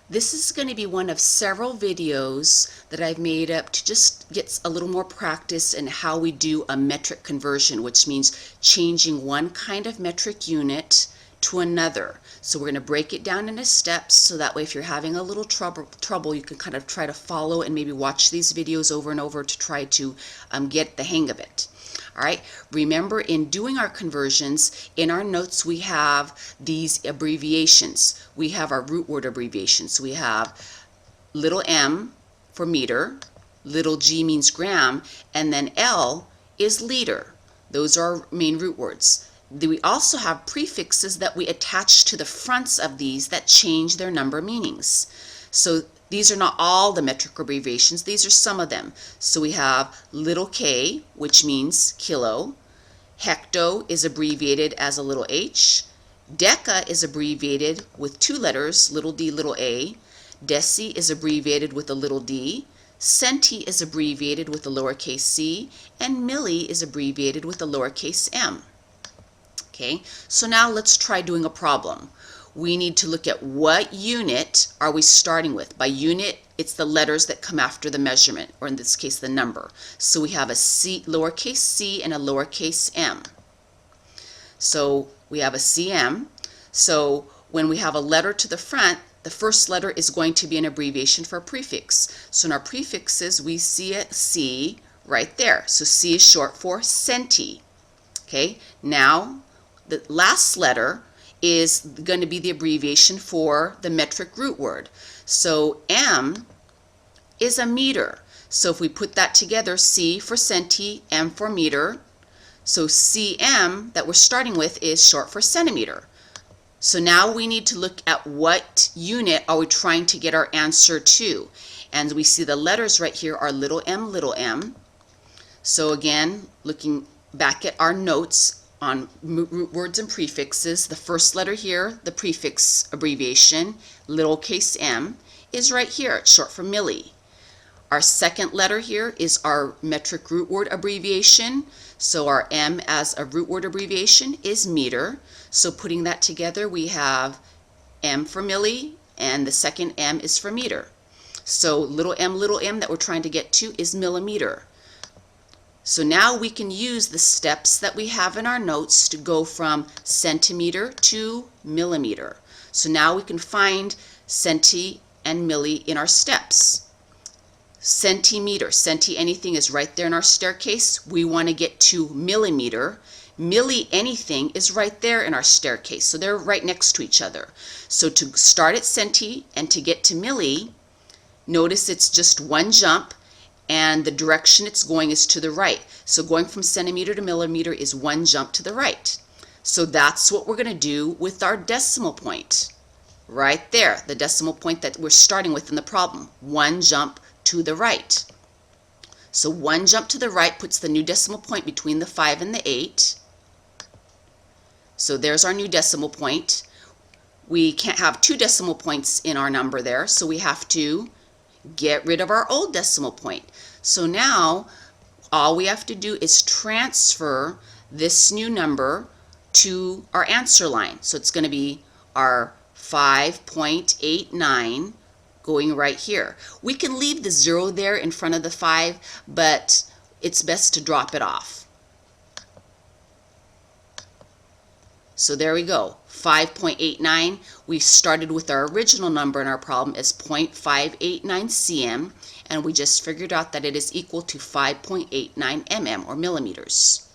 This is going to be one of several videos that I've made up to just get a little more practice in how we do a metric conversion, which means changing one kind of metric unit to another. So we're going to break it down into steps so that way if you're having a little trouble you can kind of try to follow and maybe watch these videos over and over to try to get the hang of it. All right, remember in doing our conversions, in our notes we have these abbreviations. We have our root word abbreviations. We have little m for meter, little g means gram, and then L is liter. Those are our main root words. We also have prefixes that we attach to the fronts of these that change their number meanings. So these are not all the metric abbreviations, these are some of them. So we have little k, which means kilo. Hecto is abbreviated as a little h. Deca is abbreviated with two letters, little d, little a. Deci is abbreviated with a little d. Centi is abbreviated with a lowercase c. And milli is abbreviated with a lowercase m. Okay, so now let's try doing a problem. We need to look at what unit are we starting with. By unit, it's the letters that come after the measurement, or in this case, the number. So we have a c, lowercase c and a lowercase m. So we have a cm. So when we have a letter to the front, the first letter is going to be an abbreviation for a prefix. So in our prefixes, we see a c right there. So c is short for centi. Okay, now the last letter is going to be the abbreviation for the metric root word. So M is a meter. So if we put that together, C for centi, M for meter. So cm that we're starting with is short for centimeter. So now we need to look at what unit are we trying to get our answer to. And we see the letters right here are little m, little m. So again, looking back at our notes on root words and prefixes, the first letter here, the prefix abbreviation, lowercase m, is right here. It's short for milli. Our second letter here is our metric root word abbreviation. So our m as a root word abbreviation is meter. So putting that together, we have m for milli, and the second m is for meter. So little m that we're trying to get to is millimeter. So now we can use the steps that we have in our notes to go from centimeter to millimeter. So now we can find centi and milli in our steps. Centimeter, centi anything is right there in our staircase. We want to get to millimeter. Milli anything is right there in our staircase. So they're right next to each other. So to start at centi and to get to milli, notice it's just one jump, and the direction it's going is to the right. So going from centimeter to millimeter is one jump to the right. So that's what we're going to do with our decimal point. Right there, the decimal point that we're starting with in the problem. One jump to the right. So one jump to the right puts the new decimal point between the 5 and the 8. So there's our new decimal point. We can't have two decimal points in our number there, so we have to get rid of our old decimal point. So now all we have to do is transfer this new number to our answer line. So it's going to be our 5.89 going right here. We can leave the 0 there in front of the 5, but it's best to drop it off. So there we go, 5.89. We started with our original number in our problem as 0.589 cm, and we just figured out that it is equal to 5.89 mm or millimeters.